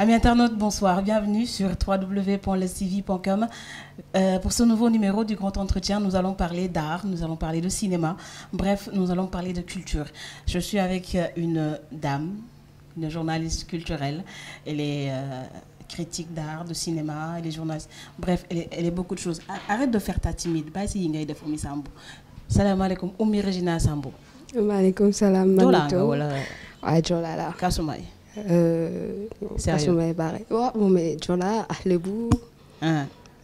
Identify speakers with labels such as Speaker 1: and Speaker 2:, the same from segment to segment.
Speaker 1: Amis internautes, bonsoir. Bienvenue sur www.lestv.com. Pour ce nouveau numéro du Grand Entretien, nous allons parler d'art, nous allons parler de cinéma. Bref, nous allons parler de culture. Je suis avec une dame, une journaliste culturelle. Elle est critique d'art, de cinéma, elle est journaliste. Bref, elle est beaucoup de choses. Arrête de faire ta timide. Bàyyi si yi ngay def Oumy Sambu. Salaamaaleykum Oumy Regina Sambu.
Speaker 2: Maaleykum salaam.
Speaker 1: Jola nga wala.
Speaker 2: waaw Jola la.
Speaker 1: Kasumay.
Speaker 2: Kasumay bare. waaw moom Jola ak Lebu.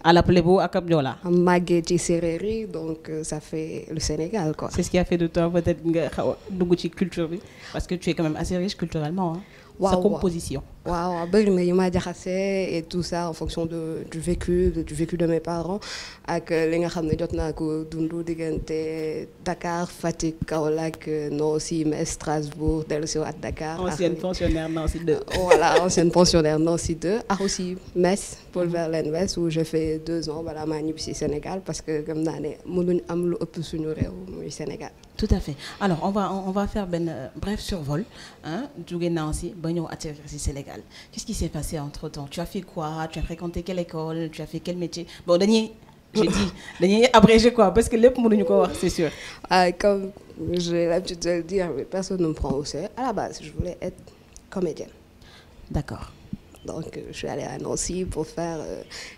Speaker 1: Ala Lebu ak ab Jola.
Speaker 2: Màggee ci séeréer yi donc ça fait le Sénégal quoi.
Speaker 1: C'est ce qui a fait de toi peut-être nga xaw a dugg ci culture bi parce que tu es quand même assez riche culturellement hein. Sa composition.
Speaker 2: waaw bëri na yu ma jaxase et tout ça en fonction du vécu de mes parents ak li nga xam ne jot naa ko dundu diggante Dakar Fatick Kaolack Nancy Metz Strasbourg dellusi waat Dakar.
Speaker 1: Ancienne pensionnaire Nancy 2.
Speaker 2: Voilà, ancienne pensionnaire Nancy 2 ak aussi Metz Paul Verlaine Metz où j'ai fait 2 ans balaa maa ñibbi si Sénégal parce que gëm naa ne mënuñ am lu ëpp suñu réew muy Sénégal.
Speaker 1: Tout à fait. Alors on va faire benn bref survol hein jóge Nancy ba ñëw atterrir si Sénégal. Qu'est-ce qui s'est passé entre-temps? Tu as fait quoi? Tu as fréquenté quelle école? Tu as fait quel métier? Bon dañuy abrégé quoi parce que lépp mënuñu ko wax c'est sûr.
Speaker 2: Comme j'ai l'habitude de le dire, mais personne ne me prend au sérieux. À la base, je voulais être comédienne.
Speaker 1: D'accord.
Speaker 2: Donc je suis allée à Nancy pour faire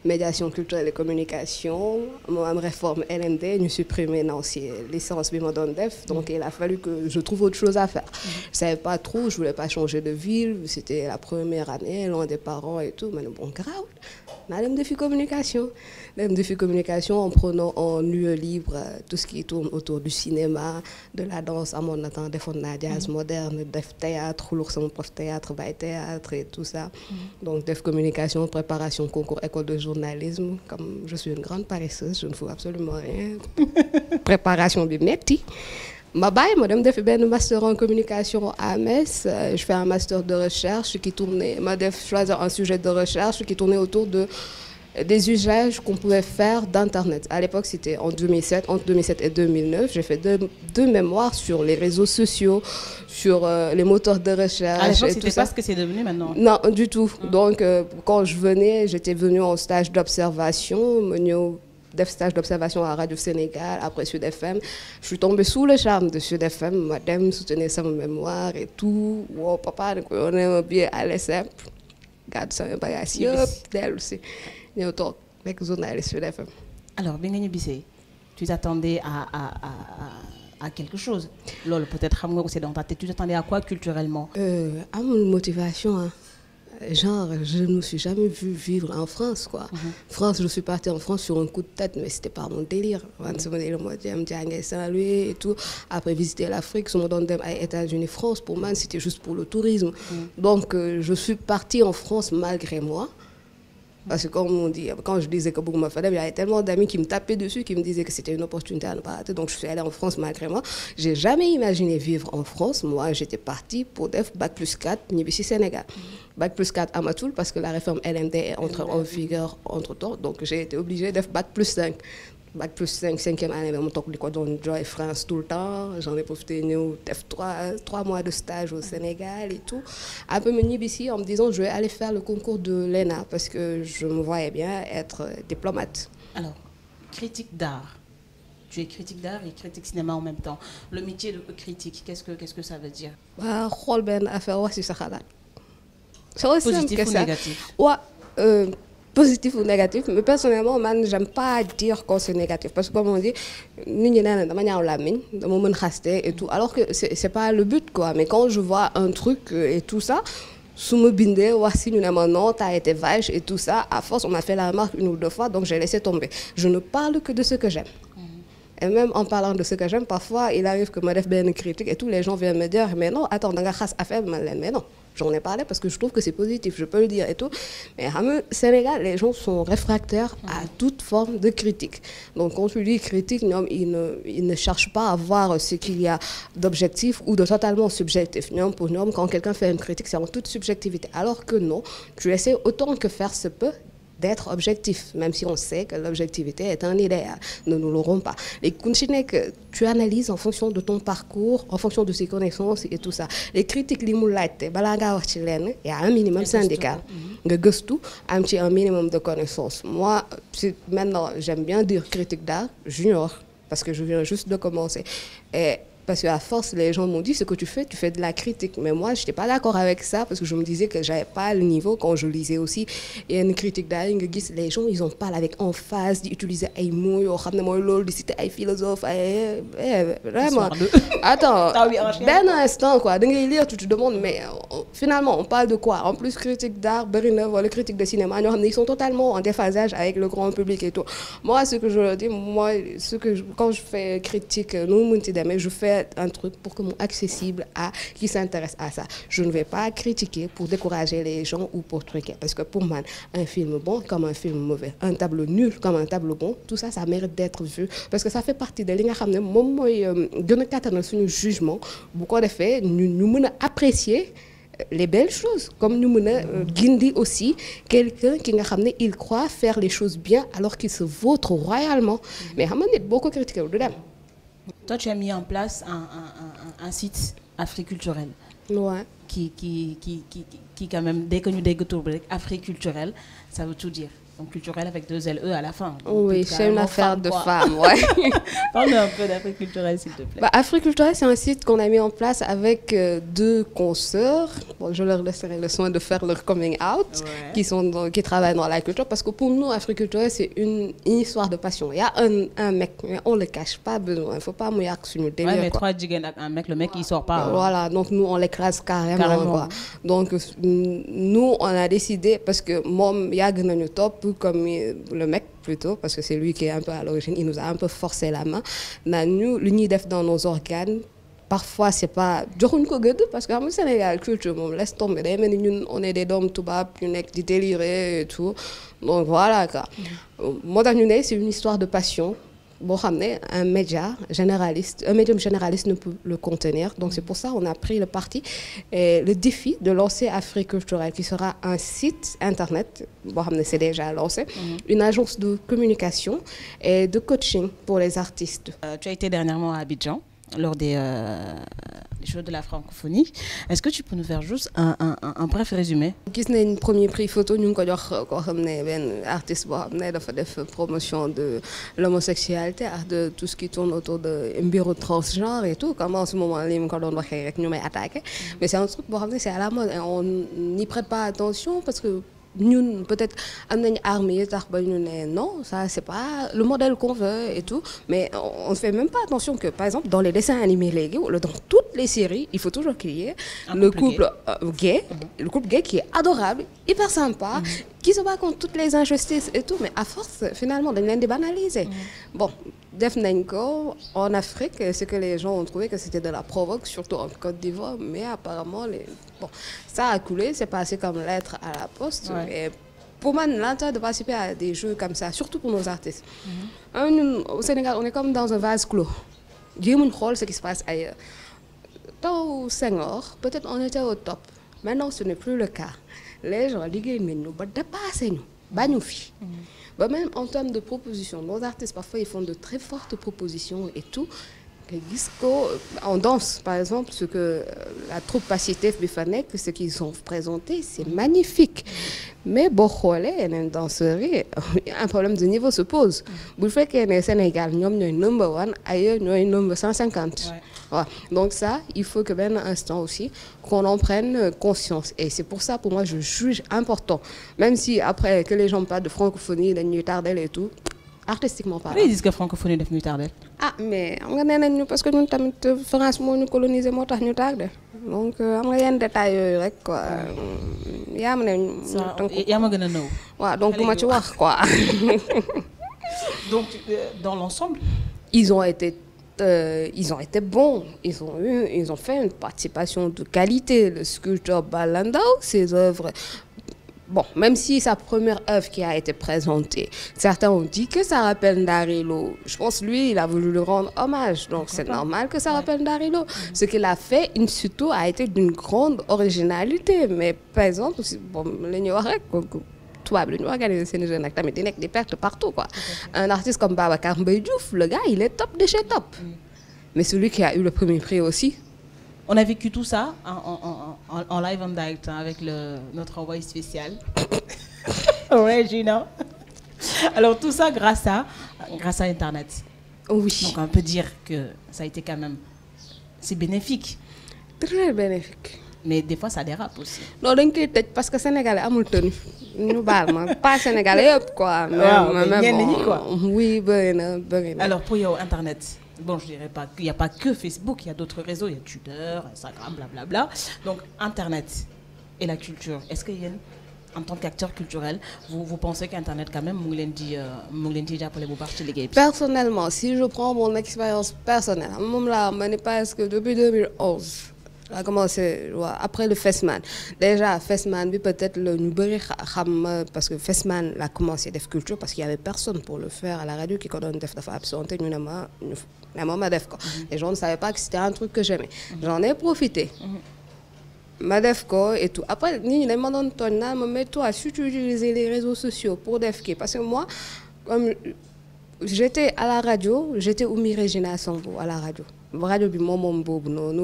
Speaker 2: médiation culturelle et communication. Moi, am réforme LND, ñu supprimé Nancy licence bi ma doon def. Donc il a fallu que je trouve autre chose à faire. Je savais pas trop, je voulais pas changer de ville. C'était la première année, loin des parents et tout. Mais bon, grave. naa dem defi communication en prenant en lieu libre tout ce qui tourne autour du cinéma, de la danse. À mon temps, defoon naa jazz moderne, def théâtre, lourd sama prof théâtre, bay théâtre et tout ça. Donc def communication, préparation concours école de journalisme. Comme je suis une grande paresseuse, je ne fous absolument rien. Préparation bi metti. Ma dem defi benn master en communication à Metz. Je fais un master de recherche qui tournait, choisir un sujet de recherche qui tournait autour des usages qu'on pouvait faire d'Internet. À l'époque, c'était en 2007. Entre 2007 et 2009, j'ai fait deux mémoires sur les réseaux sociaux, sur les moteurs de recherche.
Speaker 1: À l'époque, c'était pas ce que c'est devenu maintenant.
Speaker 2: Non, du tout. Donc, quand j'étais venue en stage d'observation, def stage d'observation à Radio Sénégal, après Sud FM. Je suis tombée sous le charme de Sud FM. Madame soutenait sa mémoire et tout. Wow, papa, on est un billet à l'ESSEP. Garde ça, un bagage. D'elle aussi. Nous sommes avec journaliste Sud FM.
Speaker 1: Alors, bien ñibbisee, tu t'attendais à quelque chose. Lolo, peut-être xam nga ko c'est dans ta tête. Tu t'attendais à quoi culturellement?
Speaker 2: Amul motivation hein. Genre, je ne me suis jamais vue vivre en France, quoi. France, je suis partie en France sur un coup de tête, mais c'était pas mon délire. Saint-Louis et tout. Après, visiter l'Afrique, sur mon États-Unis, France, pour moi, c'était juste pour le tourisme. Donc, je suis partie en France malgré moi. Parce que comme on dit, quand je disais que Bougouma Fadem, il y avait tellement d'amis qui me tapaient dessus, qui me disaient que c'était une opportunité à ne pas rater. Donc je suis allée en France malgré moi. J'ai jamais imaginé vivre en France. Moi, j'étais partie pour def Bac+4, Nibissi Sénégal. Bac+4 à Matoul, parce que la réforme LMD est entrée en vigueur entre-temps. Donc j'ai été obligée d'être Bac+5. Bac+5, 5e année, mon toc dans Joy France tout le temps. J'en ai profité, def 3 mois de stage au Sénégal et tout. Après, me ici en me disant je vais aller faire le concours de l'ENA parce que je me voyais bien être diplomate.
Speaker 1: Alors, critique d'art. Tu es critique d'art et critique cinéma en même temps. Le métier de critique, qu'est-ce que ça veut dire?
Speaker 2: Xool benn affaire wax ci sa xalaat. C'est aussi
Speaker 1: positif
Speaker 2: simple que
Speaker 1: ou
Speaker 2: ça.
Speaker 1: négatif?
Speaker 2: Ouais, positif ou négatif, mais personnellement, man, j'aime pas dire quand c'est négatif. Parce que comme on dit, et tout, alors que c'est pas le but, quoi. Mais quand je vois un truc et tout ça, sous me binder, voici, non, t'as été vache et tout ça, à force, on m'a fait la remarque 1 ou 2 fois, donc j'ai laissé tomber. Je ne parle que de ce que j'aime. Et même en parlant de ce que j'aime, parfois, il arrive que je fasse une critique et tous les gens viennent me dire, mais non, attends, dans la race à faire, mais non. J'en ai parlé parce que je trouve que c'est positif, je peux le dire et tout. Mais au Sénégal, les gens sont réfractaires à toute forme de critique. Donc quand tu dis critique, ils ne cherchent pas à voir ce qu'il y a d'objectif ou de totalement subjectif. Pour nous, quand quelqu'un fait une critique, c'est en toute subjectivité. Alors que non, tu essaies autant que faire se peut d'être objectif, même si on sait que l'objectivité est un idéal. Ne nous l'aurons pas. Les continuer que tu analyses en fonction de ton parcours, en fonction de ses connaissances et tout ça. Les critiques, il y a un minimum syndical. Un minimum de connaissances. Moi, maintenant, j'aime bien dire critique d'art junior, parce que je viens juste de commencer. Et parce qu'à force, les gens m'ont dit, ce que tu fais de la critique. Mais moi, je n'étais pas d'accord avec ça, parce que je me disais que je n'avais pas le niveau. Quand je lisais aussi, il y a une critique d'art, les gens, ils en parlent avec emphase, d'utiliser des mots, de citer des philosophes. Vraiment. Attends, ben un instant, quoi. Lire, tu te demandes, mais finalement, on parle de quoi? En plus, critique d'art, les critiques de cinéma, ils sont totalement en déphasage avec le grand public et tout. Moi, ce que je dis, quand je fais critique, je fais un truc pour que mon accessible à qui s'intéresse à ça. Je ne vais pas critiquer pour décourager les gens ou pour truquer. Parce que pour moi, un film bon comme un film mauvais, un tableau nul comme un tableau bon, tout ça, ça mérite d'être vu. Parce que ça fait partie de notre jugement. Beaucoup de faits, nous apprécier les belles choses. Comme nous guider aussi quelqu'un qui il croit faire les choses bien alors qu'il se vautre royalement. Mais beaucoup critiqué.
Speaker 1: Toi, tu as mis en place un site africulturel.
Speaker 2: Ouais.
Speaker 1: Qui quand même, dès que nous dégoûtons africulturel, ça veut tout dire. Donc culturel avec 2 LE à la fin.
Speaker 2: Oui, c'est une affaire de femme, ouais.
Speaker 1: Parle-nous un peu d'Africulturel, s'il te plaît.
Speaker 2: Africulturel, c'est un site qu'on a mis en place avec 2 consoeurs. Bon, je leur laisserai le soin de faire leur coming out, qui travaillent dans la culture. Parce que pour nous, Africulturel, c'est une histoire de passion. Il y a un mec, mais on ne le cache pas besoin. Il ne faut pas mouiller sur le délire.
Speaker 1: Ouais, mais 3 jigen avec un mec, le mec, il ne sort pas.
Speaker 2: Voilà, donc nous, on l'écrase carrément. Quoi. Donc, nous, on a décidé, parce que moi, il y a un top, comme le mec plutôt, parce que c'est lui qui est un peu à l'origine, il nous a un peu forcé la main. Nous, l'unidef dans nos organes, parfois c'est pas parce que au Sénégal culture on laisse tomber on est des dômes tout bas une qui délirer et tout, donc voilà quoi. Moi c'est une histoire de passion. Bon, un médium généraliste ne peut le contenir. Donc, c'est pour ça qu'on a pris le parti et le défi de lancer Africulturel, qui sera un site internet, bon, c'est déjà lancé, une agence de communication et de coaching pour les artistes.
Speaker 1: Tu as été dernièrement à Abidjan lors des Jeux de la francophonie. Est-ce que tu peux nous faire juste un bref résumé?
Speaker 2: Un premier prix photo, nous avons un artiste qui a fait promotion de l'homosexualité, de tout ce qui tourne autour d'un bureau transgenre et tout. Comme en ce moment, nous m'avons attaqué. Mais c'est un truc, c'est à la mode. On n'y prête pas attention parce que nous, peut-être, une armée, non, ça, c'est pas le modèle qu'on veut et tout. Mais on ne fait même pas attention que, par exemple, dans les dessins animés légaux, dans toutes les séries, il faut toujours qu'il y ait le couple gay, le couple gay qui est adorable, hyper sympa, qui se bat contre toutes les injustices et tout. Mais à force, finalement, on les débanaliser. Bon, en Afrique, c'est que les gens ont trouvé que c'était de la provoque, surtout en Côte d'Ivoire, mais apparemment, ça a coulé, c'est passé comme lettre à la poste. Ouais. Et pour moi, l'intérêt de participer à des jeux comme ça, surtout pour nos artistes. Au Sénégal, on est comme dans un vase clos. Dieu nous rôle ce qui se passe ailleurs. Dans Senghor, peut-être on était au top. Maintenant, ce n'est plus le cas. Les gens disent nous dépassent nous. Même en termes de propositions, nos artistes, parfois, ils font de très fortes propositions et tout. En danse, par exemple, ce que la troupe Pacitef Bifanek, ce qu'ils ont présenté, c'est magnifique. Mais une danserie, un problème de niveau se pose. Vous faites que le Sénégal, nous sommes number 1, ailleurs, nous sommes number 150. Voilà. Donc ça, il faut que un instant aussi, qu'on en prenne conscience. Et c'est pour ça, pour moi, je juge important. Même si après, que les gens parlent de francophonie, de New Tardel et tout, artistiquement parlant.
Speaker 1: Ils disent que francophonie est New Tardel.
Speaker 2: Ah, mais parce que nous, France, nous colonisé, nous New Tardel. Donc, il y a un détail, quoi. Il y a un donc, comment tu vois, quoi.
Speaker 1: Donc, dans l'ensemble,
Speaker 2: ils ont été bons. Ils ont fait une participation de qualité. Le sculpteur Balandao, ses œuvres. Bon, même si sa première œuvre qui a été présentée, certains ont dit que ça rappelle Ndarilo. Je pense que lui, il a voulu lui rendre hommage. Donc, c'est normal que ça rappelle Ndarilo. Ce qu'il a fait, in situ, a été d'une grande originalité. Mais, par exemple, bon, tubaab lu ñu organiser seen jeunes nag tamit di nekk di perte partout quoi. Un artiste comme Babacar Mbaye Diouf, le gars il est top de chez top. Mais celui qui a eu le premier prix aussi.
Speaker 1: On a vécu tout ça en live en direct avec notre envoyé spécial. Ouais, Gina. Alors tout ça grâce à Internet.
Speaker 2: Oui.
Speaker 1: Donc on peut dire que ça a été quand même, c'est bénéfique.
Speaker 2: Très bénéfique.
Speaker 1: Mais des fois ça dérape aussi.
Speaker 2: Non, dañ koy tëj parce que sénégalais amul tenue. Ñu baal ma pas sénégalais yëpp quoi.
Speaker 1: Même quoi.
Speaker 2: Oui, bëri na.
Speaker 1: Alors pour yow Internet. Bon, je dirais pas qu'il n'y a pas que Facebook, il y a d'autres réseaux, il y a Twitter, Instagram, blablabla. Donc, Internet et la culture, est-ce que en tant qu'acteur culturel, vous pensez qu'Internet, quand même,
Speaker 2: personnellement, si je prends mon expérience personnelle, parce que depuis 2011, a commencé après le Festman. Déjà, Festman, peut-être le parce que Festman a commencé à faire culture parce qu'il n'y avait personne pour le faire à la radio qui connaît def dafa absenté les gens ne savaient pas que c'était un truc que j'aimais. J'en ai profité. Madefko et tout. Après, ni les mais toi, si tu utilises les réseaux sociaux pour Defke, parce que moi, comme j'étais à la radio, j'étais Oumi Regina Sambo à la radio. Radio du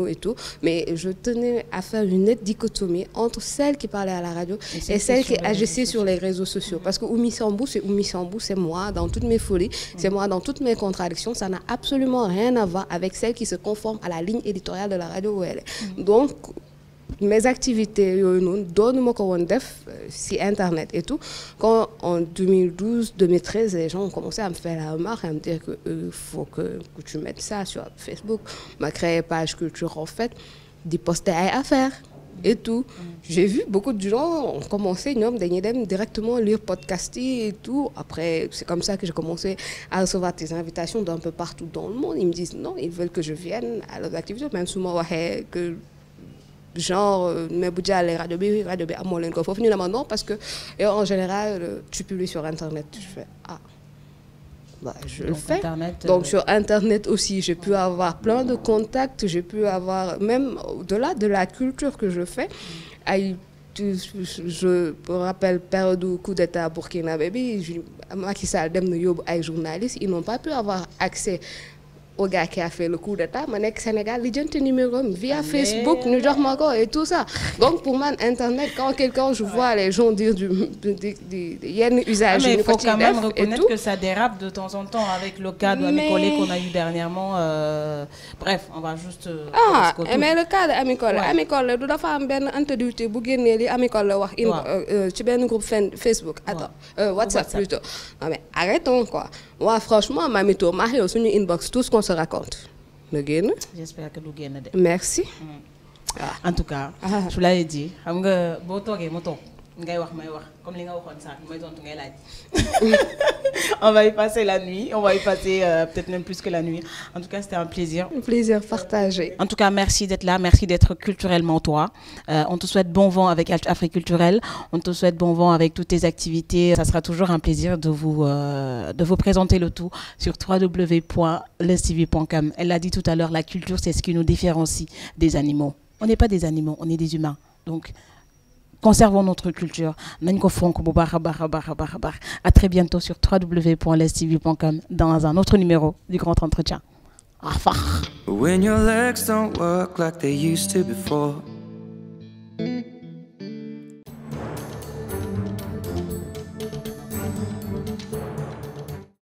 Speaker 2: et tout, mais je tenais à faire une nette dichotomie entre celle qui parlait à la radio et celle qui agissait sur les réseaux sociaux. Parce que Oumi Sambou, c'est moi dans toutes mes folies, c'est moi dans toutes mes contradictions. Ça n'a absolument rien à voir avec celle qui se conforme à la ligne éditoriale de la radio où elle est. Donc, mes activités donne-moi qu'on def si Internet et tout. Quand en 2012-2013, les gens ont commencé à me faire la remarque, à me dire qu'il faut que tu mettes ça sur Facebook. Ma créé page culture en fait, d'y poster à faire et tout. J'ai vu beaucoup de gens ont commencé directement lire podcast et tout. Après, c'est comme ça que j'ai commencé à recevoir des invitations d'un peu partout dans le monde. Ils me disent non, ils veulent que je vienne à leurs activités, même souvent que genre mais bu jàllee rajo bi amoo leen ko foofu ñu ne ma non parce que en général tu publies sur Internet. Je fais bah, je le fais. Internet, donc sur Internet aussi j'ai pu avoir plein de contacts, j'ai pu avoir même au-delà de la culture que je fais. Je me rappelle période du coup d'état Burkinabé bi Macky Sall dem na yóbbu ay journalistes, ils n'ont pas pu avoir accès au gars qui a fait le coup d'état, au Sénégal, il y a un numéro via Facebook, New York et tout ça. Donc pour moi, Internet, quand quelqu'un, je vois les gens dire du usage,
Speaker 1: mais il faut quand même reconnaître que ça dérape de temps en temps avec le cas de Amicole qu'on a eu dernièrement. Bref, on va juste...
Speaker 2: mais le cas d'Amicole, Amicole, il y a une interview qui Amicole sur un groupe Facebook, attends, WhatsApp plutôt. Non mais arrêtons quoi. Moi, franchement, ma méthode, Mario, sur une inbox, tout ce qu'on se raconte.
Speaker 1: J'espère que nous gagnons.
Speaker 2: Merci.
Speaker 1: En tout cas, je vous l'avais dit. Comme les gars on va y passer la nuit, on va y passer peut-être même plus que la nuit. En tout cas, c'était un plaisir.
Speaker 2: Un plaisir partagé.
Speaker 1: En tout cas, merci d'être là, merci d'être culturellement toi. On te souhaite bon vent avec Africulturel, on te souhaite bon vent avec toutes tes activités. Ça sera toujours un plaisir de vous présenter le tout sur www.lestv.com. Elle l'a dit tout à l'heure, la culture, c'est ce qui nous différencie des animaux. On n'est pas des animaux, on est des humains. Donc, conservons notre culture. À très bientôt sur www.lestv.com dans un autre numéro du Grand Entretien. Au revoir. When your legs don't work like they used to before.